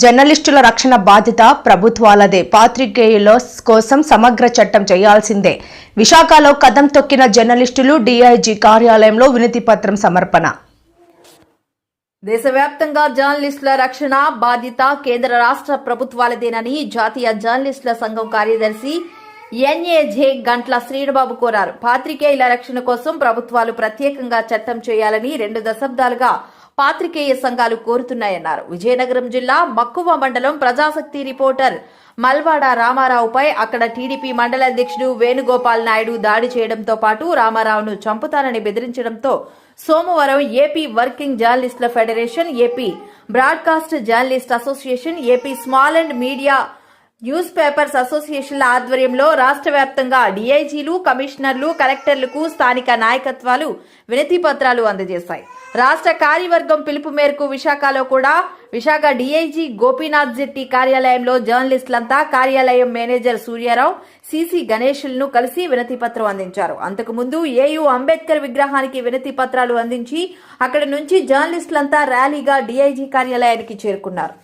జర్నలిస్టుల రక్షణ బాధ్యత ప్రభుత్వాలదే. పాత్రికేయుల కోసం సమగ్ర చట్టం చేయాల్సిందే. విశాఖలో కదం తొక్కిన జర్నలిస్టులు డీఐజీ కార్యాలయంలో వినతి పత్రం సమర్పణ. దేశవ్యాప్తంగా జర్నలిస్టుల రక్షణ బాధ్యత కేంద్ర రాష్ట్ర ప్రభుత్వాలదేనని జాతీయ జర్నలిస్టుల సంఘం కార్యదర్శి ఎన్ఏజే గంట్ల శ్రీనుబాబు కోరారు. పాత్రికేయుల రక్షణ కోసం ప్రభుత్వాలు ప్రత్యేకంగా చట్టం చేయాలని 2 దశాబ్దాలుగా పాత్రికేయ సంఘాలు కోరుతున్నాయన్నారు. విజయనగరం జిల్లా మక్కువ మండలం ప్రజాశక్తి రిపోర్టర్ మల్వాడ రామారావుపై అక్కడ టీడీపీ మండల అధ్యక్షుడు వేణుగోపాల్ నాయుడు దాడి చేయడంతో పాటు రామారావును చంపుతానని బెదిరించడంతో సోమవారం ఏపీ వర్కింగ్ జర్నలిస్టుల federation, AP broadcast journalist association, AP small and media news papers అసోసియేషన్ల ఆధ్వర్యంలో రాష్ట్ర వ్యాప్తంగా డీఐజీలు, కమిషనర్లు, కలెక్టర్లకు స్థానిక నాయకత్వాలు వినతి పత్రాలు అందజేశాయి. రాష్ట్ర కార్యవర్గం పిలుపు మేరకు విశాఖలో కూడా విశాఖ డీఐజీ గోపీనాథ్ జెట్టి కార్యాలయంలో జర్నలిస్టులంతా కార్యాలయం మేనేజర్ సూర్యారావు, సిసి గణేష్లను కలిసి వినతి పత్రం అందించారు. అంతకుముందు ఏయూ అంబేద్కర్ విగ్రహానికి వినతి పత్రాలు అందించి అక్కడి నుంచి జర్నలిస్టులంతా ర్యాలీగా డీఐజీ కార్యాలయానికి చేరుకున్నారు.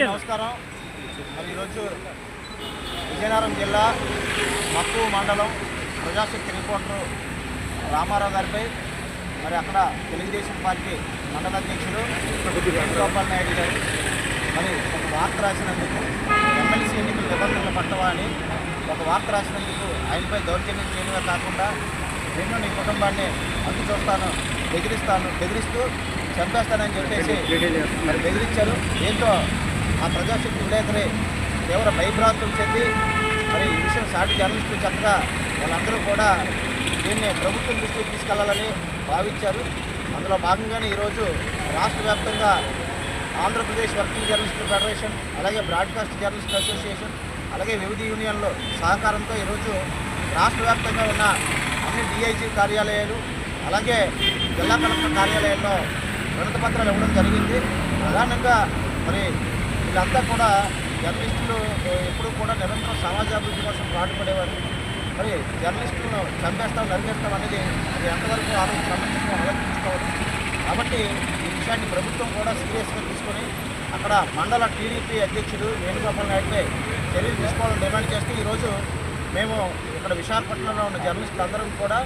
నమస్కారం. మరి ఈరోజు విజయనగరం జిల్లా మక్కువ మండలం ప్రజాశక్తి రిపోర్టర్ రామారావు గారిపై మరి అక్కడ తెలుగుదేశం పార్టీ మండల అధ్యక్షుడు వేణుగోపాల్ నాయుడు గారు మరి ఒక వార్త రాసినందుకు ఎమ్మెల్సీ ఎన్నికల నిబంధనలు పట్టవా అని ఒక వార్త రాసినందుకు ఆయనపై దౌర్జన్యం చేయడమే కాకుండా నేను నీ కుటుంబాన్ని అందు చూస్తాను, బెదిరిస్తూ చంపేస్తానని చెప్పేసి మరి బెదిరించారు. దీంతో ఆ ప్రజాశక్తి విలేకరి తీవ్ర భయభ్రాంతులు చెంది మరి ఈ విషయం సాటి జర్నలిస్టులు చక్కగా వాళ్ళందరూ కూడా దీన్ని ప్రభుత్వం దృష్టికి తీసుకెళ్లాలని భావించారు. అందులో భాగంగానే ఈరోజు రాష్ట్ర వ్యాప్తంగా ఆంధ్రప్రదేశ్ వర్కింగ్ జర్నలిస్టుల ఫెడరేషన్, అలాగే బ్రాడ్కాస్ట్ జర్నలిస్ట్ అసోసియేషన్, అలాగే వివిధ యూనియన్ల సహకారంతో ఈరోజు రాష్ట్ర వ్యాప్తంగా ఉన్న అన్ని డీఐజీ కార్యాలయాలు, అలాగే జిల్లా కలెక్టర్ కార్యాలయాల్లో వినతి పత్రాలు ఇవ్వడం జరిగింది. ప్రధానంగా మరి వీళ్ళంతా కూడా జర్నలిస్టులు ఎప్పుడూ కూడా నిరంతరం సమాజాభివృద్ధి కోసం పాటుపడేవారు. మరి జర్నలిస్టులను చంపేస్తాం, నరికేస్తాం అనేది అది ఎంతవరకు ఆలోచించుకోవాలి. కాబట్టి ఈ విషయాన్ని ప్రభుత్వం కూడా సీరియస్గా తీసుకొని అక్కడ మండల టీడీపీ అధ్యక్షుడు వేణుగోపాల్ నాయుడుపై చర్యలు తీసుకోవాలని డిమాండ్ చేస్తూ ఈరోజు మేము ఇక్కడ విశాఖపట్నంలో ఉన్న జర్నలిస్టులు అందరం కూడా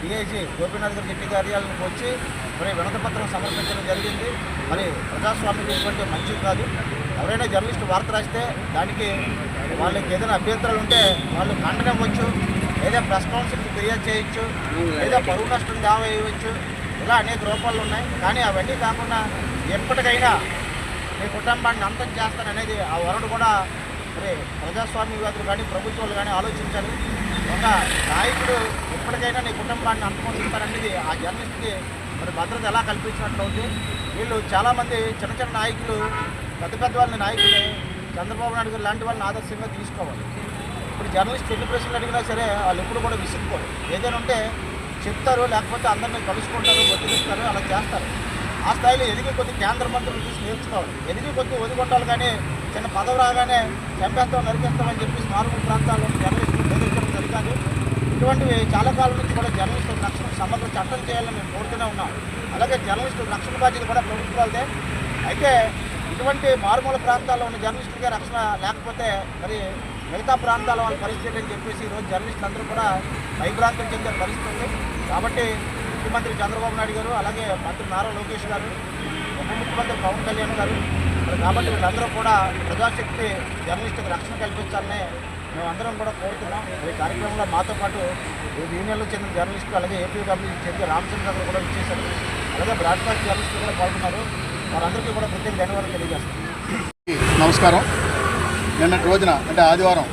డీఐజీ గోపీనాథ్ జెట్టి కార్యాలయానికి వచ్చి మరి వినతి పత్రం సమర్పించడం జరిగింది. మరి ప్రజాస్వామ్యం ఇటువంటి మంచిది కాదు. ఎవరైనా జర్నలిస్టు వార్త రాస్తే దానికి వాళ్ళకి ఏదైనా అభ్యంతరాలు ఉంటే వాళ్ళు ఖండన ఇవ్వచ్చు, లేదా ప్రెస్ కౌన్సిల్కి ఫిర్యాదు చేయొచ్చు, లేదా పరువు నష్టం దావా వేయవచ్చు. ఇలా అనేక రూపాలు ఉన్నాయి. కానీ అవన్నీ కాకుండా ఎప్పటికైనా మీ కుటుంబాన్ని అంతం చేస్తాననేది ఆ వరడు కూడా మరి ప్రజాస్వామ్యవాదులు కానీ ప్రభుత్వాలు కానీ ఆలోచించాలి. ఒక నాయకుడు ఎప్పటికైనా నీ కుటుంబాన్ని అంతమొందిస్తారనేది ఆ జర్నలిస్ట్కి మరి భద్రత ఎలా కల్పించినట్లు ఉంది. వీళ్ళు చాలామంది చిన్న చిన్న నాయకులు, పెద్ద వాళ్ళని నాయకులు చంద్రబాబు నాయుడు గారు లాంటి వాళ్ళని ఆదర్శంగా తీసుకోవాలి. ఇప్పుడు జర్నలిస్ట్ ఎన్ని ప్రశ్నలు అడిగినా సరే వాళ్ళు ఎప్పుడు కూడా విసుక్కోరు. ఏదైనా ఉంటే చెప్తారు, లేకపోతే అందరినీ కలుసుకుంటారు, ఒత్తిడిస్తారు, అలా చేస్తారు. ఆ స్థాయిలో ఎదిగి కొద్ది కేంద్ర మంత్రులు చూసి నేర్చుకోవాలి. ఎదిగి కొద్ది ఒదిగొట్టాలి, కానీ చిన్న పదవి రాగానే చంపేస్తాం, నరికేస్తామని చెప్పేసి మారుమూల ప్రాంతాల్లో జర్నలిస్టులు బెదిరించడం జరుగుతుంది. ఇటువంటివి చాలా కాలం నుంచి కూడా జర్నలిస్టుల రక్షణ సమగ్ర చట్టం చేయాలని మేము కోరుతూనే ఉన్నాం. అలాగే జర్నలిస్టుల రక్షణ బాధ్యత కూడా ప్రభుత్వాలదే. అయితే ఇటువంటి మారుమూల ప్రాంతాల్లో ఉన్న జర్నలిస్టులకే రక్షణ లేకపోతే మరి మిగతా ప్రాంతాల వాళ్ళ పరిస్థితి అని చెప్పేసి ఈరోజు జర్నలిస్టులు అందరూ కూడా భయభ్రాంతులు చెందే పరిస్థితి ఉంది. కాబట్టి ముఖ్యమంత్రి చంద్రబాబు నాయుడు గారు, అలాగే మంత్రి నారా లోకేష్ గారు, ఉప ముఖ్యమంత్రి పవన్ కళ్యాణ్ గారు, మరి కాబట్టి వీళ్ళందరూ కూడా ప్రజాశక్తి జర్నలిస్టులకు రక్షణ కల్పించాలని మేమందరం కూడా కోరుతున్నాం. ఈ కార్యక్రమంలో మాతో పాటు యూనియన్లో చెందిన జర్నలిస్టులు, అలాగే ఏపీడబ్ల్యూ చెందిన రామచంద్ర గారు కూడా ఇచ్చేశారు. అలాగే బ్రాడ్కాస్ట్ జర్నలిస్టులు కూడా పాల్గొన్నారు. వారందరికీ కూడా ప్రత్యేక ధన్యవాదాలు తెలియజేస్తాం. నమస్కారం. నిన్నటి రోజున అంటే ఆదివారం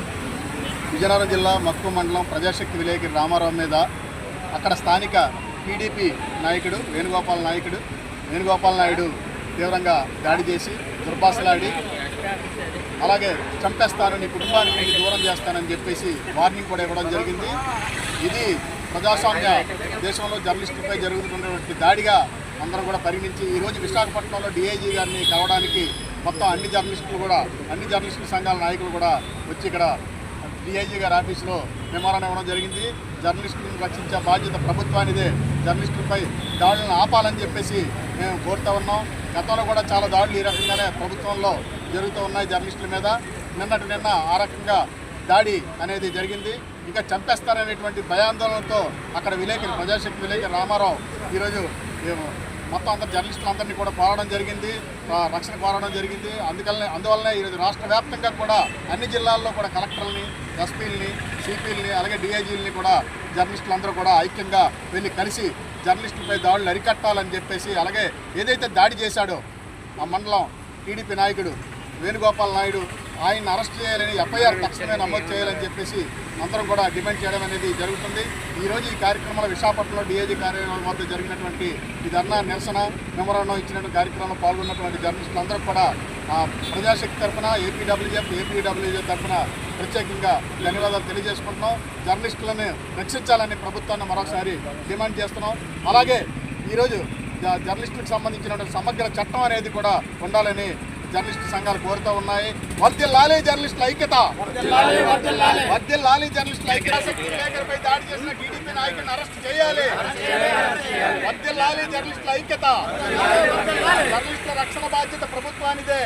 విజయనగరం జిల్లా మక్కు మండలం ప్రజాశక్తి విలేకరి రామారావు మీద అక్కడ స్థానిక టీడీపీ నాయకుడు వేణుగోపాల్ నాయుడు తీవ్రంగా దాడి చేసి దుర్భాషలాడి అలాగే చంపేస్తాను, నీ కుటుంబానికి నీకు దూరం చేస్తానని చెప్పేసి వార్నింగ్ కూడా ఇవ్వడం జరిగింది. ఇది ప్రజాస్వామ్య దేశంలో జర్నలిస్టులపై జరుగుతున్నటువంటి దాడిగా అందరం కూడా పరిగణించి ఈరోజు విశాఖపట్నంలో డిఐజీ గారిని కలవడానికి మొత్తం అన్ని జర్నలిస్టుల సంఘాల నాయకులు కూడా వచ్చి ఇక్కడ డిఐజీ గారి ఆఫీసులో మెమోరాండం ఇవ్వడం జరిగింది. జర్నలిస్టులను రక్షించే బాధ్యత ప్రభుత్వానిదే. జర్నలిస్టులపై దాడులను ఆపాలని చెప్పేసి మేము కోరుతూ ఉన్నాం. గతంలో కూడా చాలా దాడులు ఈ రకంగానే ప్రభుత్వంలో జరుగుతూ ఉన్నాయి జర్నలిస్టుల మీద. నిన్న ఆ రకంగా దాడి అనేది జరిగింది. ఇంకా చంపేస్తారనేటువంటి భయాందోళనతో అక్కడ ప్రజాశక్తి విలేకరి రామారావు ఈరోజు మొత్తం అందరు జర్నలిస్టులందరినీ కూడా కోరడం జరిగింది, రక్షణ కోరడం జరిగింది. అందువల్లనే ఈరోజు రాష్ట్ర వ్యాప్తంగా కూడా అన్ని జిల్లాల్లో కూడా కలెక్టర్లని, ఎస్పీలని, సిపిలని, అలాగే డిఐజీలని కూడా జర్నలిస్టులందరూ కూడా ఐక్యంగా వెళ్ళి కలిసి జర్నలిస్టులపై దాడులు అరికట్టాలని చెప్పేసి, అలాగే ఏదైతే దాడి చేశాడో ఆ మండలం టీడీపీ నాయకుడు వేణుగోపాల్ నాయుడు ఆయన్ని అరెస్ట్ చేయాలని, ఎఫ్ఐఆర్ తక్షణమే నమోదు చేయాలని చెప్పేసి అందరం కూడా డిమాండ్ చేయడం అనేది జరుగుతుంది. ఈరోజు ఈ కార్యక్రమంలో విశాఖపట్నంలో డిఐజీ కార్యాలయం వద్ద జరిగినటువంటి ఈ ధర్నా నిరసన మెమోరాండం ఇచ్చినటువంటి కార్యక్రమంలో పాల్గొన్నటువంటి జర్నలిస్టులందరూ కూడా ప్రజాశక్తి తరఫున ఏపీడబ్ల్యూజే తరఫున ప్రత్యేకంగా ధన్యవాదాలు తెలియజేసుకుంటున్నాం. జర్నలిస్టులను రక్షించాలని ప్రభుత్వాన్ని మరొకసారి డిమాండ్ చేస్తున్నాం. అలాగే ఈరోజు జర్నలిస్టులకు సంబంధించినటువంటి సమగ్ర చట్టం అనేది కూడా ఉండాలని జర్నలిస్టు సంఘాలు కోరుతూ ఉన్నాయి. వర్ధిల్లాలి జర్నలిస్టుల ఐక్యత, వర్ధిల్లాలి జర్నలిస్టుల ఐక్యత. విలేకరిపై దాడి చేసిన టీడీపీ నాయకుడిని అరెస్ట్ చేయాలి. వర్ధిల్లాలి జర్నలిస్టుల ఐక్యత. జర్నలిస్టుల రక్షణ బాధ్యత ప్రభుత్వానిదే.